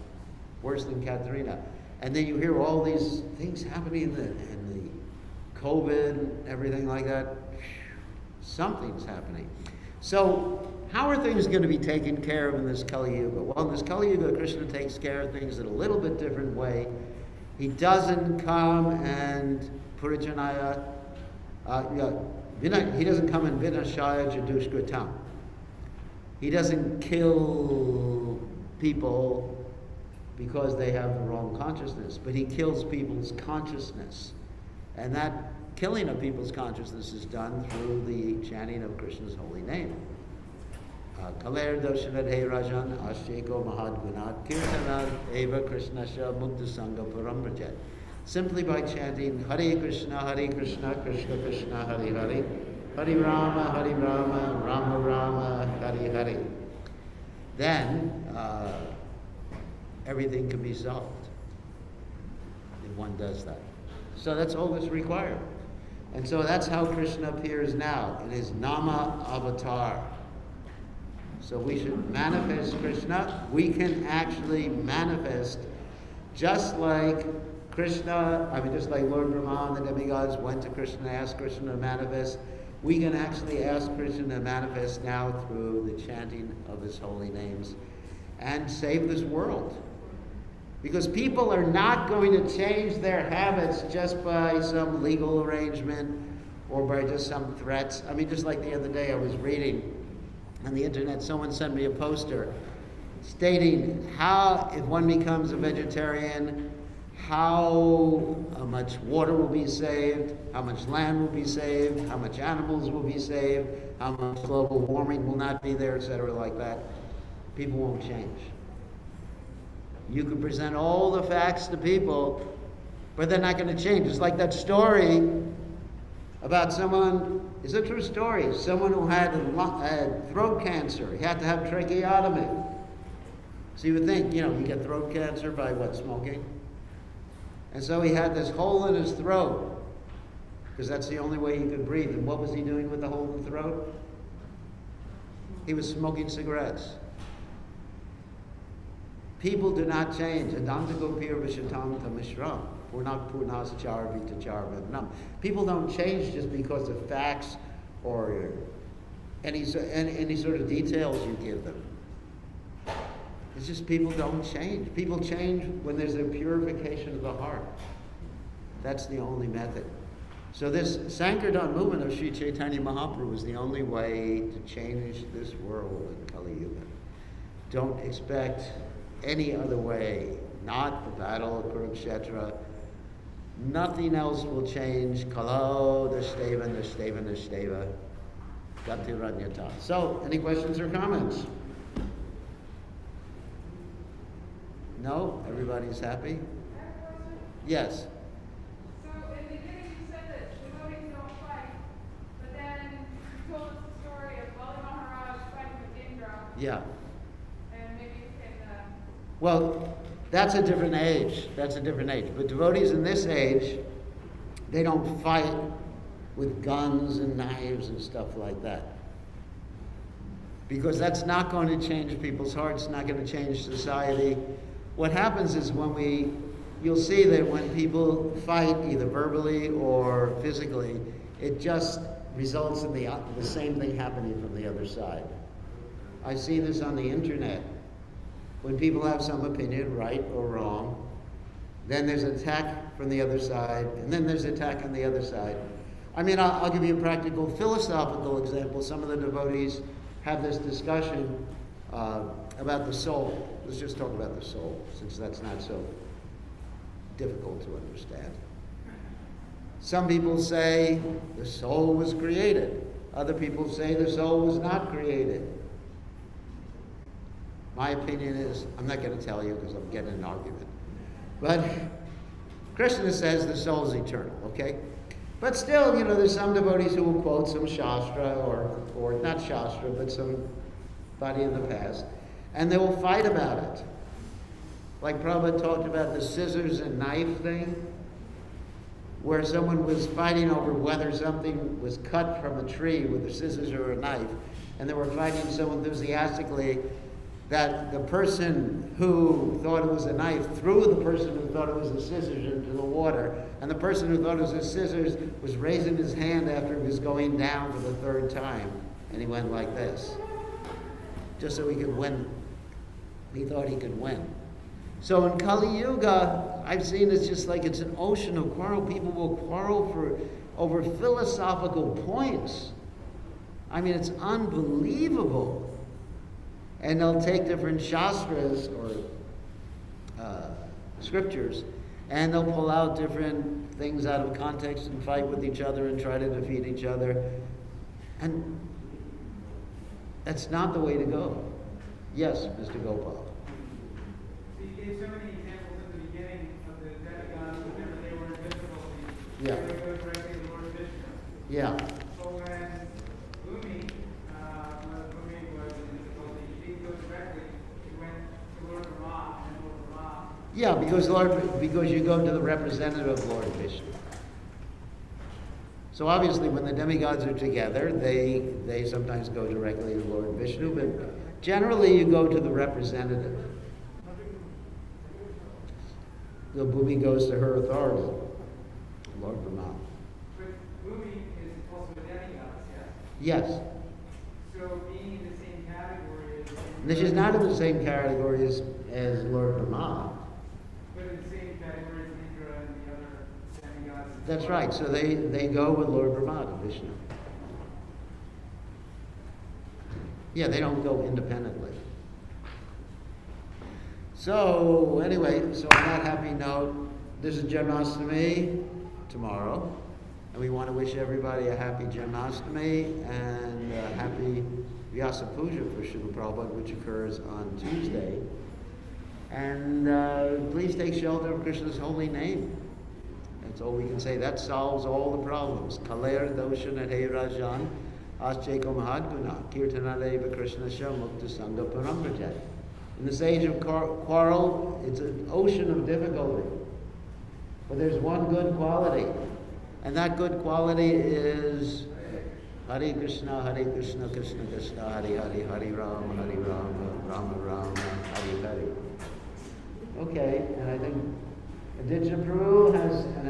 Worse than Katrina. And then you hear all these things happening in the COVID and everything like that. Something's happening. So how are things going to be taken care of in this Kali Yuga? Well, in this Kali Yuga, Krishna takes care of things in a little bit different way. He doesn't come and Purijanaya, he doesn't come in Vinashaya Jadushkritam. He doesn't kill people because they have the wrong consciousness, but he kills people's consciousness. And that killing of people's consciousness is done through the chanting of Krishna's holy name. Kaler Doshanad He Rajan Asheko Mahadgunat Kirtanad Eva Krishnasha Mukta Sangha Paramrajet. Simply by chanting Hare Krishna, Krishna Krishna, Hare Hare, Hare Rama, Rama Rama, Hare Hare. Then everything can be solved if one does that. So that's all that's required. And so that's how Krishna appears now in his Nama avatar. So we should manifest Krishna. We can actually manifest just like Krishna, just like Lord Brahma and the demigods went to Krishna and asked Krishna to manifest. We can actually ask Krishna to manifest now through the chanting of his holy names and save this world. Because people are not going to change their habits just by some legal arrangement or by just some threats. I mean, just like the other day I was reading on the internet, someone sent me a poster stating how, if one becomes a vegetarian, how much water will be saved, how much land will be saved, how much animals will be saved, how much global warming will not be there, etc. like that. People won't change. You can present all the facts to people, but they're not going to change. It's like that story about someone, it's a true story, someone who had throat cancer. He had to have tracheotomy. So you would think, you get throat cancer by what, smoking? And so he had this hole in his throat, because that's the only way he could breathe. And what was he doing with the hole in the throat? He was smoking cigarettes. People do not change. People don't change just because of facts or any sort of details you give them. It's just people don't change. People change when there's a purification of the heart. That's the only method. So this Sankirtan movement of Sri Chaitanya Mahaprabhu is the only way to change this world in Kali Yuga. Don't expect any other way, not the battle of Kurukshetra. Nothing else will change. Kalo Dashteva Nashteva Nashteva Gatiranyata. So, any questions or comments? No? Everybody's happy? Yes.
So in the beginning you said that devotees don't fight, but then you told us the story of Bali Maharaj fighting with Indra.
Yeah.
And maybe you can...
Well, that's a different age. That's a different age. But devotees in this age, they don't fight with guns and knives and stuff like that. Because that's not going to change people's hearts, not going to change society. What happens is you'll see that when people fight, either verbally or physically, it just results in the same thing happening from the other side. I see this on the internet. When people have some opinion, right or wrong, then there's an attack from the other side, and then there's an attack on the other side. I mean, I'll give you a practical philosophical example. Some of the devotees have this discussion about the soul. Let's just talk about the soul, since that's not so difficult to understand. Some people say the soul was created. Other people say the soul was not created. My opinion is, I'm not going to tell you because I'm getting an argument. But Krishna says the soul is eternal, okay? But still, there's some devotees who will quote some Shastra, or not Shastra, but somebody in the past, and they will fight about it. Like Prabhupada talked about the scissors and knife thing, where someone was fighting over whether something was cut from a tree with a scissors or a knife, and they were fighting so enthusiastically that the person who thought it was a knife threw the person who thought it was a scissors into the water, and the person who thought it was a scissors was raising his hand after he was going down for the third time, and he went like this, just so he could win. He thought he could win. So in Kali Yuga, I've seen it's just like it's an ocean of quarrel. People will quarrel over philosophical points. I mean, it's unbelievable. And they'll take different shastras or scriptures, and they'll pull out different things out of context and fight with each other and try to defeat each other. And that's not the way to go. Yes, Mr. Gopal.
So you gave so many examples at the beginning of the demigods, whenever they were in difficulty.
Yeah.
They would go directly to Lord Vishnu.
Yeah.
But when Bhumi was in difficulty, he didn't go directly. He went to Lord Brahma and Lord Brahma.
Yeah, because you go to the representative of Lord Vishnu. So obviously when the demigods are together, they sometimes go directly to Lord Vishnu, but generally you go to the representative. The Bhumi goes to her authority, Lord Brahma.
But Bhumi is also a demigod, yes?
Yes.
So being in the same category as...
And she's not in the same category as Lord Brahma. That's right. So they go with Lord Brahma, Vishnu. Yeah, they don't go independently. So anyway, so on that happy note, this is Janmashtami tomorrow, and we want to wish everybody a happy Janmashtami and a happy Vyasa Puja for Srila Prabhupada, which occurs on Tuesday. And please take shelter of Krishna's holy name. That's all we can say. That solves all the problems. Kaler doshan he rajan ascheko mahadguna kirtanadeva Krishna shamukta sangha parambrajat. In this age of quarrel, it's an ocean of difficulty. But there's one good quality. And that good quality is Hare Krishna, Krishna Krishna, Hare Hare, Hare Rama, Rama Rama, Hare Hare. Okay, and I think Aditya Prabhu has an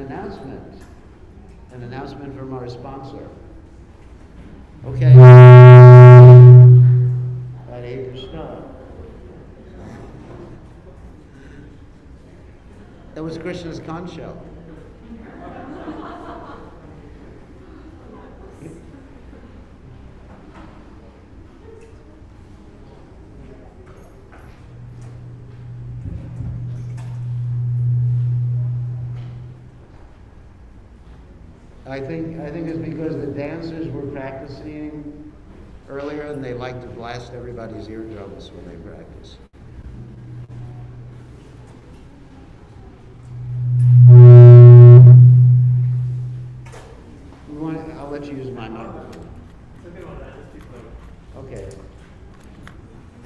announcement from our sponsor. Okay. Hare Krishna. That was Krishna's conch shell. I think it's because the dancers were practicing earlier and they like to blast everybody's eardrums when they practice. I'll let you use my microphone. Okay.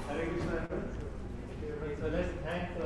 Hare Krishna. So let's thank the